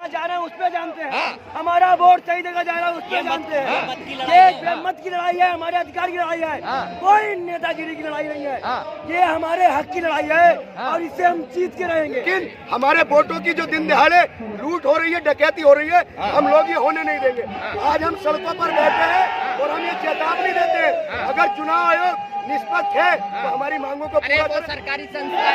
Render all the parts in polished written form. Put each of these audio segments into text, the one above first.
जा रहे हैं उस पे जानते हैं, हमारा वोट सही जगह जा रहा है उस पे जानते हैं। ये मत की लड़ाई है, हमारे अधिकार की लड़ाई है, कोई नेतागिरी की लड़ाई नहीं है। ये हमारे हक की लड़ाई है और इसे हम जीत के रहेंगे। लेकिन हमारे वोटों की जो दिन दिहाड़े लूट हो रही है, डकैती हो रही है, हम लोग ये होने नहीं देंगे। आज हम सड़कों पर बैठे हैं और हम ये चेतावनी देते हैं, अगर चुनाव आयोग निष्पक्ष है तो हमारी मांगों को पूरा करें। सरकारी संस्था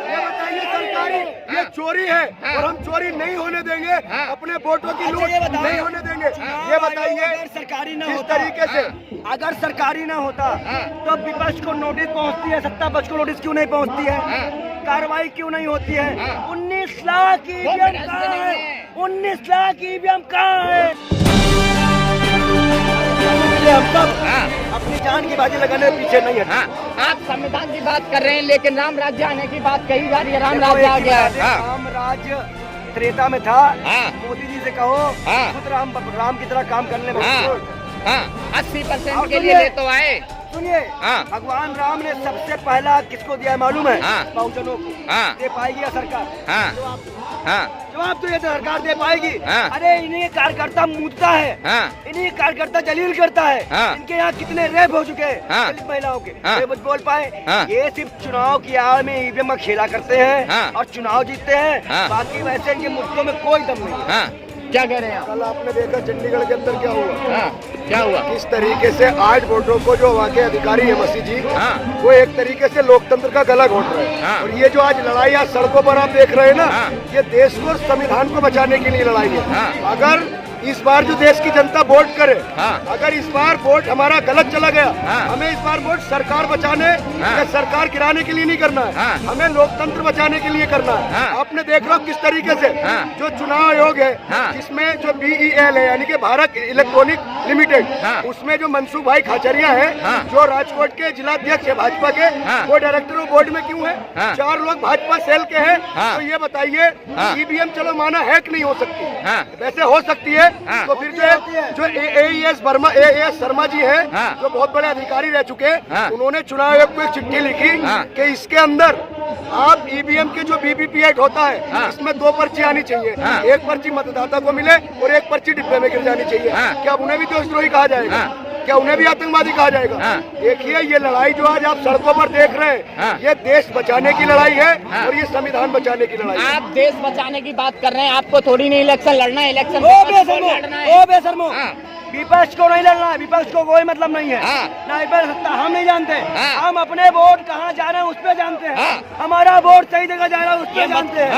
ये बताइए, सरकारी ये चोरी है और हम चोरी नहीं होने देंगे, अपने वोटों की लूट नहीं होने देंगे। ये बताइए, अगर सरकारी ना किस होता, तरीके से अगर सरकारी ना होता तो विपक्ष को नोटिस पहुंचती है, सत्ता पक्ष को नोटिस क्यों नहीं पहुंचती है, कार्रवाई क्यों नहीं होती है? 19 लाख ईवीएम कहाँ है? 19 लाख ईवीएम कहाँ है? हम सब अपनी जान की बाजी लगाने के पीछे नहीं है। आप संविधान की बात कर रहे हैं, लेकिन राम राज्य आने की बात कही जा रही है। राम राज्य आ गया है। राम राज्य त्रेता में था। मोदी जी से कहो खुद राम की तरह काम करने में 80% के लिए ले तो आए। सुनिए, भगवान राम ने सबसे पहला किसको दिया है मालूम है? बहुजनों को। दे पाएगी या सरकार? जवाब तो ये सरकार दे पाएगी। अरे इन्हीं कार्यकर्ता मूदता है, इन्हीं कार्यकर्ता जलील करता है। इनके यहाँ कितने रेप हो चुके हैं दलित महिलाओं के, ये कुछ बोल पाए? ये सिर्फ चुनाव की आड़ में ईवीएम का खेला करते हैं और चुनाव जीतते हैं, बाकी वैसे इनके मुद्दों में कोई दम नहीं। क्या कह रहे हैं? कल आपने देखा चंडीगढ़ के अंदर क्या हुआ? क्या हुआ? किस तरीके से 8 वोटों को जो वहाँ के अधिकारी है मसीह जी, वो एक तरीके से लोकतंत्र का गला घोट रहे हैं। और ये जो आज लड़ाई आज सड़कों पर आप देख रहे हैं ना, ये देश को संविधान को बचाने के लिए लड़ाई है। अगर इस बार जो देश की जनता वोट करे, अगर इस बार वोट हमारा गलत चला गया, हमें इस बार वोट सरकार बचाने या सरकार गिराने के लिए नहीं करना है, हमें लोकतंत्र बचाने के लिए करना है। आपने देख लो किस तरीके से जो चुनाव आयोग है, जिसमें जो BEL है यानी कि भारत इलेक्ट्रॉनिक लिमिटेड, उसमें जो मनसुख भाई खाचरिया है, जो राजकोट के जिलाध्यक्ष है भाजपा के, वो डायरेक्टर ऑफ बोर्ड में क्यों है? 4 लोग भाजपा सेल के हैं। तो ये बताइए, EVM चलो माना हैक नहीं हो सकती, वैसे हो सकती है। तो फिर जो AAS शर्मा जी हैं, जो बहुत बड़े अधिकारी रह चुके हैं, उन्होंने चुनाव आयोग को एक चिट्ठी लिखी कि इसके अंदर आप EVM के जो VVPAT होता है, इसमें 2 पर्ची आनी चाहिए, एक पर्ची मतदाता को मिले और एक पर्ची डिब्बे में गिर जानी चाहिए। क्या उन्हें भी देशद्रोही कहा जाएगा? क्या उन्हें भी आतंकवादी कहा जाएगा? देखिए, ये लड़ाई जो आज आप सड़कों पर देख रहे हैं, ये देश बचाने की लड़ाई है और ये संविधान बचाने की लड़ाई है। आप देश बचाने की बात कर रहे हैं, आपको थोड़ी नहीं इलेक्शन लड़ना है। इलेक्शन बेशर्मो, विपक्ष को नहीं लड़ना है, विपक्ष को कोई मतलब नहीं है ना विपक्ष सत्ता, हम नहीं जानते। हम अपने वोट कहाँ जा रहे हैं उस पे जानते हैं, हमारा वोट सही जगह जा रहा है उस पे जानते हैं।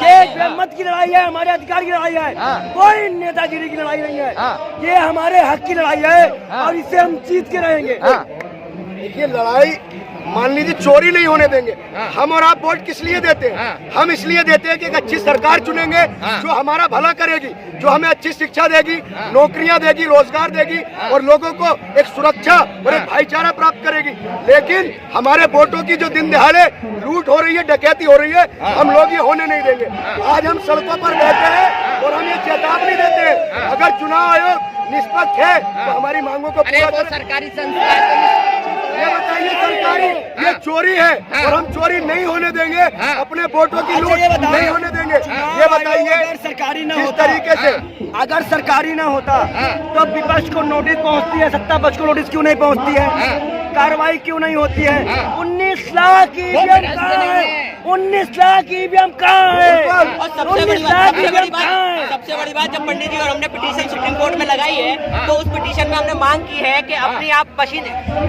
ये मत की लड़ाई है, हमारे अधिकार की लड़ाई है, कोई नेतागिरी की लड़ाई नहीं है। ये हमारे हक की लड़ाई है और इसे हम जीत के रहेंगे। देखिए, लड़ाई मान लीजिए चोरी नहीं होने देंगे। हम और आप वोट किस लिए देते हैं? हम इसलिए देते हैं कि एक अच्छी सरकार चुनेंगे जो हमारा भला करेगी, जो हमें अच्छी शिक्षा देगी, नौकरियां देगी, रोजगार देगी और लोगों को एक सुरक्षा और एक भाईचारा प्राप्त करेगी। लेकिन हमारे वोटों की जो दिन दिहाड़े लूट हो रही है, डकैती हो रही है, हम लोग ये होने नहीं देंगे। आज हम सड़कों पर बैठे हैं और हम ये चेतावनी देते हैं, अगर चुनाव आयोग निष्पक्ष है तो हमारी मांगों को पूरा करें। सरकारी संस्था ये बताइए, सरकारी ये चोरी है और हम चोरी नहीं होने देंगे, अपने वोटों की लूट नहीं होने देंगे। ये बताइए, अगर सरकारी ना किस होता, तरीके से अगर सरकारी ना होता तो विपक्ष को नोटिस पहुंचती है, सत्ता पक्ष को नोटिस क्यों नहीं पहुंचती है, कार्रवाई क्यों नहीं होती है? 19 लाख ईवीएम कहाँ है? 19 लाख ईवीएम कहाँ है? और सबसे बड़ी है? सबसे बड़ी बात, जब पंडित जी और हमने पिटीशन सुप्रीम कोर्ट में लगाई है, तो उस पिटीशन में हमने मांग की है कि अपनी आप मशीन,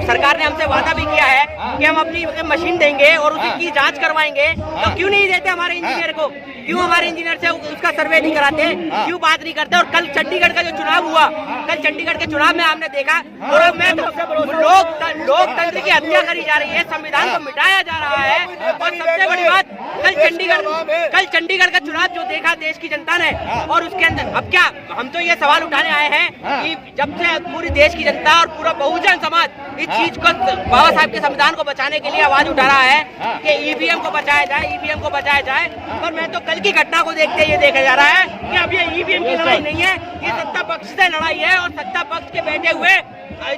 सरकार ने हमसे वादा भी किया है कि हम अपनी मशीन देंगे और उसकी जांच करवाएंगे। तो क्यों नहीं देते हमारे इंजीनियर को? क्यों हमारे इंजीनियर से उसका सर्वे नहीं कराते? क्यों बात नहीं करते? और कल चंडीगढ़ का जो चुनाव हुआ, कल चंडीगढ़ के चुनाव में हमने देखा, और मैं लोकतंत्र की हत्या करी जा रही है, संविधान को मिटाया जा रहा है। और सबसे बड़ी बात, कल चंडीगढ़ का चुनाव जो देखा देश की जनता ने, और उसके अंदर अब क्या, हम तो ये सवाल उठाने आए हैं कि जब से पूरी देश की जनता और पूरा बहुजन समाज इस चीज को, बाबा साहब के संविधान को बचाने के लिए आवाज उठा रहा है कि ईवीएम को बचाया जाए, ईवीएम को बचाया जाए। पर मैं तो कल की घटना को देखते ये देखा जा रहा है कि अब ये ईवीएम की लड़ाई नहीं है, ये सत्ता पक्ष से लड़ाई है। और सत्ता पक्ष के बैठे हुए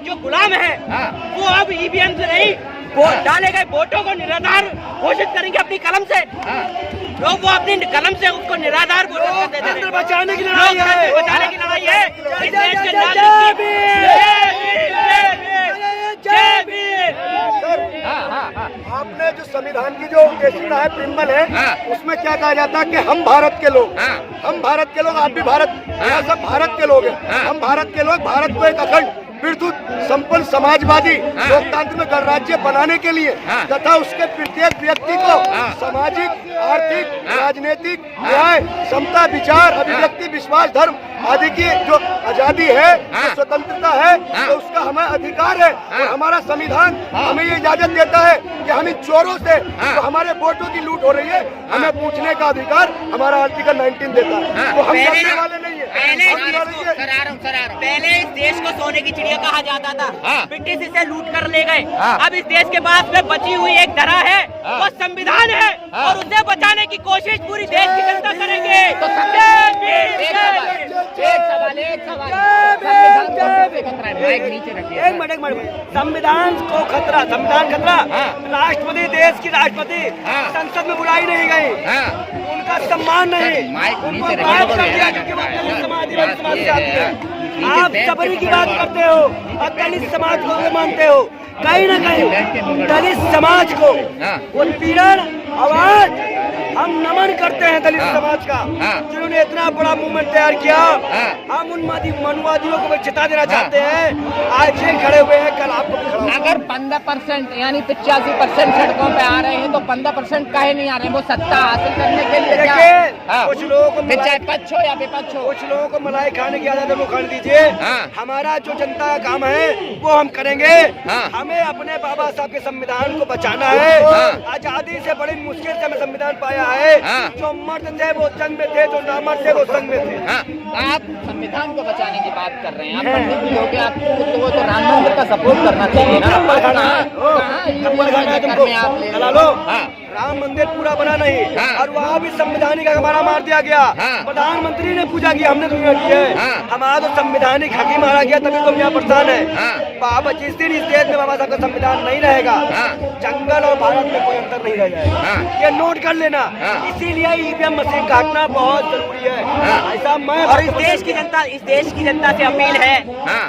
जो गुलाम है, वो अब ईवीएम से नहीं, वो डाले गए वोटों को निराधार घोषित करेंगे अपनी कलम से। लोग वो अपनी कलम से उसको निराधार घोषित कर देते हैं। बचाने की लड़ाई है, बचाने की लड़ाई है। इस देश के नागरिक आपने जो संविधान की जो उद्देशिका है, प्रिंबल है, उसमें क्या कहा जाता है कि हम भारत के लोग, हम भारत के लोग, आप भी भारत, यहाँ सब भारत के लोग हैं। हम भारत के लोग भारत को एक अखंड विस्तृत संपन्न समाजवादी लोकतांत्रिक गणराज्य बनाने के लिए तथा उसके प्रत्येक व्यक्ति को सामाजिक, आर्थिक, राजनीतिक न्याय, समता, विचार, अभिव्यक्ति, विश्वास, धर्म आदि की जो आजादी है, जो स्वतंत्रता है, तो उसका हमें अधिकार है। और हमारा संविधान हमें ये इजाजत देता है कि हम इन चोरों से जो हमारे वोटों की लूट हो रही है, हमें पूछने का अधिकार हमारा आर्टिकल 19 देता है। तो हम करने वाले नहीं है। पहले इस देश को सोने की चिड़िया कहा जाता था, ब्रिटिश इसे लूट कर ले गए। अब इस देश के पास में बची हुई एक धरा है, वो संविधान है, और उसे बचाने की कोशिश पूरी देश की जनता करेंगे। एक मिनट, संविधान को खतरा, संविधान खतरा, राष्ट्रपति, देश की राष्ट्रपति संसद में बुलाई नहीं गई, उनका सम्मान नहीं, उनको गायब कर दिया क्योंकि वो दलित समाज से आती है। आप सबरी की बात करते हो और दलित समाज को भी मानते हो। कहीं न कहीं दलित समाज को उत्पीड़न, आवाज, हम नमन करते हैं दलित समाज का, जिन्होंने इतना बड़ा मूवमेंट तैयार किया। हम उन मनुवादियों को भी चिता देना चाहते हैं। आज ये खड़े हुए हैं, कल आपको भी खड़ा। अगर 15% यानी 85% सड़कों पे आ रहे हैं, तो 15% काहे नहीं आ रहे हैं? वो सत्ता हासिल करने के लिए क्या? कुछ लोगों को चाहे पक्ष हो या विपक्ष हो, कुछ लोगों को मलाई खाने की आदत है, वो खाने दीजिए। हमारा जो जनता का काम है वो हम करेंगे। हमें अपने बाबा साहब के संविधान को बचाना है। आजादी से बड़ी मुश्किल से हमें संविधान पाया है। जो मर्द थे वो जंग में थे, जो नामर्द थे वो संग में थे। आप संविधान को बचाने की बात कर रहे हैं, आप पंडित भी हो गया, आपको तो राम मंदिर का सपोर्ट करना चाहिए ना। चला लो, राम मंदिर पूरा बना नहीं, और वहाँ भी संवैधानिक हमारा मार दिया गया। प्रधानमंत्री ने पूजा की, हमने तो की है। हमारा तो संवैधानिक हकी मारा गया, तभी तो यहाँ परेशान है। बाबा जिस दिन इस देश में बाबा साहब का संविधान नहीं रहेगा, जंगल और भारत में कोई अंतर नहीं रह जाएगा। ये नोट कर लेना। इसीलिए ईवीएम मशीन काटना बहुत जरूरी है। ऐसा मैं और इस देश की जनता से अपील है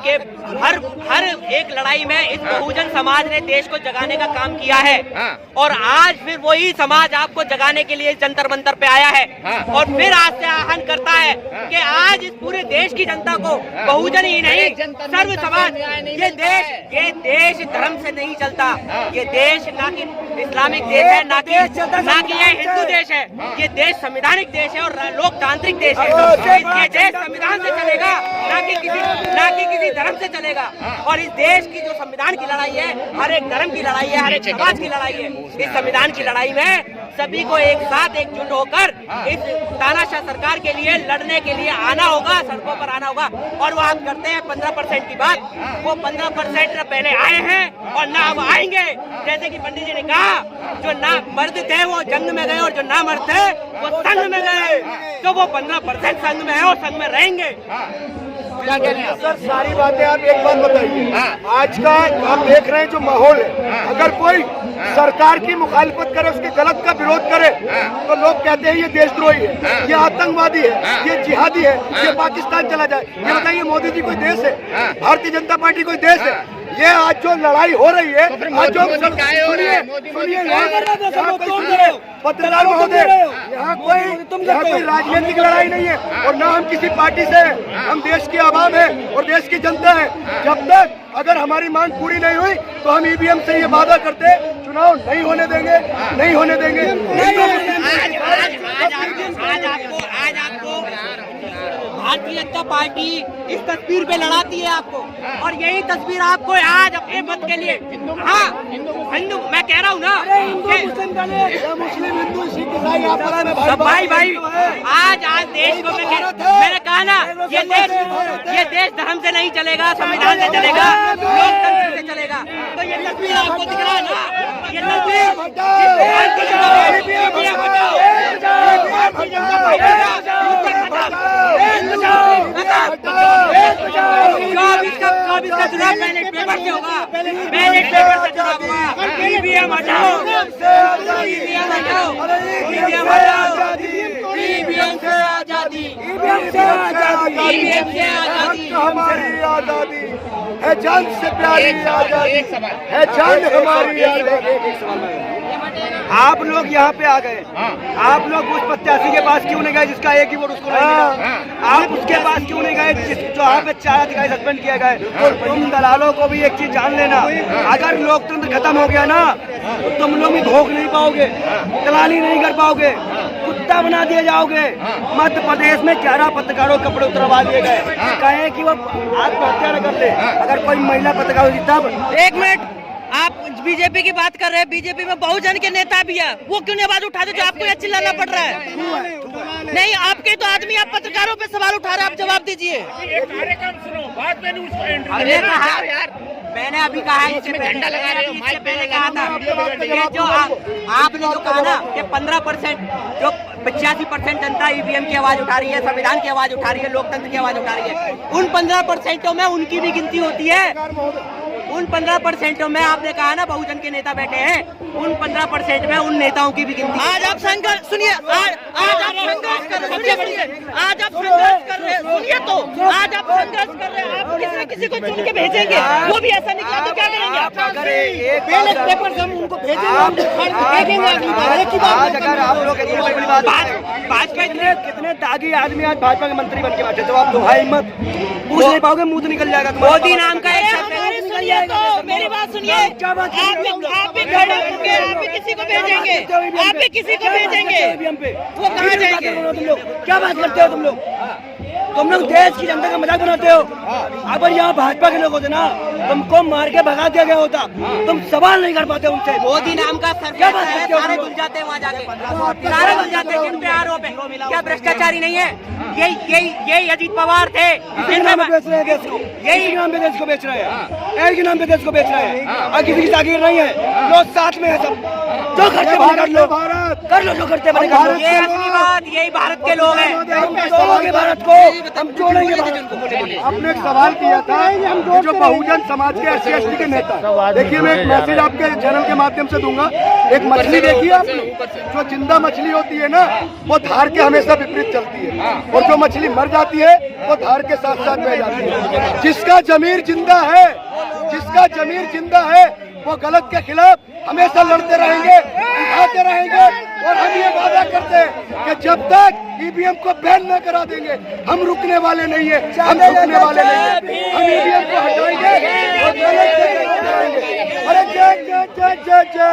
कि हर एक लड़ाई में इस बहुजन समाज ने देश को जगाने का काम किया है, और आज फिर वही समाज आपको जगाने के लिए जंतर मंतर पे आया है, और फिर आज से आह्वान करता है कि आज इस पूरे देश की जनता को, बहुजन ही नहीं, सर्व समाज, ये देश धर्म से नहीं चलता। ये देश ना कि इस्लामिक देश है, ना कि ये हिंदू देश है। ये देश संवैधानिक देश है और लोकतांत्रिक देश है। ये देश संविधान से चलेगा, ना कि किसी धर्म से चलेगा। और इस देश की जो संविधान की लड़ाई है, हर एक धर्म की लड़ाई है, हर एक समाज की लड़ाई है। इस संविधान की लड़ाई में सभी को एक साथ एकजुट होकर इस तानाशाह सरकार के लिए लड़ने के लिए आना होगा, सड़कों पर आना होगा। और वो आप करते हैं 15% की बात, वो 15% पहले आए हैं और ना अब आएंगे। जैसे कि पंडित जी ने कहा, जो ना मर्द थे वो जंग में गए और जो ना मर्द थे वो संघ में गए। तो वो 15% संघ में है और संघ में रहेंगे। क्या कह रहे हैं सर? सारी बातें आप एक बात बताइए, आज का आप देख रहे हैं जो माहौल है, अगर कोई सरकार की मुखालिफत करे, उसके गलत का विरोध करे, तो लोग कहते हैं ये देशद्रोही है, ये आतंकवादी है, ये जिहादी है, ये पाकिस्तान चला जाए। ये बताइए, मोदी जी कोई देश है? भारतीय जनता पार्टी कोई देश है? ये आज जो लड़ाई हो रही है, आज जो पत्रकार महोदय, यहाँ कोई राजनीतिक लड़ाई नहीं है, और ना हम किसी पार्टी से हैं। हम देश की आवाम है और देश की जनता है। जब तक अगर हमारी मांग पूरी नहीं हुई, तो हम ईवीएम से ये वादा करते हैं, चुनाव नहीं होने देंगे, नहीं होने देंगे। आज आपको भारतीय जनता पार्टी इस तस्वीर पे लड़ाती है आपको, और यही तस्वीर आपको आज अपने मत के लिए, हाँ हिंदू, मैं कह रहा हूँ ना, मुस्लिम, हिंदू, सिख, ईसाई, भाई आज देश को मैंने कहा ना, ये देश धर्म से नहीं चलेगा, संविधान से चलेगा, लोकतंत्र से चलेगा। तो ये तस्वीर आपको दिख रहा है ना, ये तस्वीर अब इसका चुनाव बैलेट पेपर से होगा, बैलेट पेपर से चुनाव होगा। ईवीएम हटाओ, ईवीएम हटाओ, ईवीएम हटाओ, ईवीएम से आजादी, ईवीएम से आजादी, ईवीएम से आजादी, हमारी आजादी है, जान से प्यारी आजादी है, जान हमारी आजादी। आप लोग यहाँ पे आ गए, आप लोग उस प्रत्याशी के पास क्यों नहीं गए जिसका एक ही वोट उसको नहीं मिला? आप उसके पास क्यों नहीं गए जो यहाँ पे 4 अधिकारी सस्पेंड किए गए? तुम दलालों को भी एक चीज जान लेना, अगर लोकतंत्र खत्म हो गया ना तो तुम लोग भी भोग नहीं पाओगे, दलाली नहीं कर पाओगे, कुत्ता बना दिए जाओगे। मध्य प्रदेश में 11 पत्रकारों के कपड़े उतरवा दिए गए, कहे कि वो आत्महत्या न कर ले। अगर कोई महिला पत्रकार होती तब। एक मिनट, आप बीजेपी की बात कर रहे हैं, बीजेपी में बहुजन के नेता भी है, वो क्यों नहीं आवाज उठाते जो आपको यहाँ चिल्लाना पड़ रहा है? नहीं, आपके तो आदमी, आप पत्रकारों पे सवाल उठा रहे हैं, आप जवाब दीजिए। मैंने अभी कहा, इससे झंडा लगा रहे हो, इससे पहले कहा था कि जो आपने जो कहा ना कि 15% जो 85% जनता ईवीएम की आवाज उठा रही है, संविधान की आवाज उठा रही है, लोकतंत्र की आवाज उठा रही है, उन 15% में उनकी भी गिनती होती है। उन 15% में आपने कहा ना बहुजन के नेता बैठे हैं, उन 15% में उन नेताओं की भी गिनती। आज आप संघर्ष सुनिए, आज आप संघर्ष कर रहे हैं, आज आप संघर्ष कर रहे हैं, सुनिए तो, आज आप संघर्ष कर रहे हैं, आप किसी न किसी को चुन के भेजेंगे, वो भी ऐसा निकला तो क्या करेंगे आप? बैलेट पेपर से हम उनको भेजेंगे, अगर आप लोग इतनी बड़ी बात, भाजपा कितने दागी आदमी आज भाजपा के मंत्री बन के बैठे, तो आप तुम्हारी हिम्मत पूछ नहीं पाओगे, मुंह तो निकल जाएगा। मोदी नाम का एक तो मेरी बात सुनिए, आप भी खड़े होंगे, आप भी किसी को भेजेंगे, आप भी किसी को भेजेंगे, वो कहाँ जाएंगे? तुम लोग क्या बात करते हो? तुम लोग देश की जनता का मजाक बनाते हो। अगर यहाँ भाजपा के लोग होते ना, तुमको मार के भगा दिया गया होता, तुम सवाल नहीं कर पाते उनसे। मोदी नाम का क्या बात है, सारे घुल जाते हैं वहाँ जाके, सारे घुल जाते हैं। किन पे आरोप है? क्या भ्रष्टाचारी नहीं है? यही अजीत पवार थे, यही नाम पे देश को बेच रहे हैं, एक ही नाम पे देश को बेच रहे हैं, और किसी की जागीर नहीं है। लोग साथ में है, सब जो करते बने कर लो, कर लो जो करते बने कर लो। ये असली बात, यही भारत के लोग हैं। भारत को हम जोड़ेंगे। आपने एक सवाल किया था, जो बहुजन समाज के SC/ST के नेता, देखिए मैं एक मैसेज आपके चैनल के माध्यम से दूंगा। एक मछली देखिए आपने, जो जिंदा मछली होती है ना, वो धार के हमेशा विपरीत चलती है, और जो मछली मर जाती है वो धार के साथ साथ बह जाती है। जिसका जमीर जिंदा है, जिसका जमीर जिंदा है, वो गलत के खिलाफ हमेशा लड़ते रहेंगे, उठाते रहेंगे, और हम ये वादा करते हैं कि जब तक ईवीएम को बैन न करा देंगे, हम रुकने वाले नहीं है, हम रुकने वाले नहीं है। हम ईवीएम को हटाएंगे और गलत के खिलाफ लड़ेंगे। अरे जय जय जय जय जय।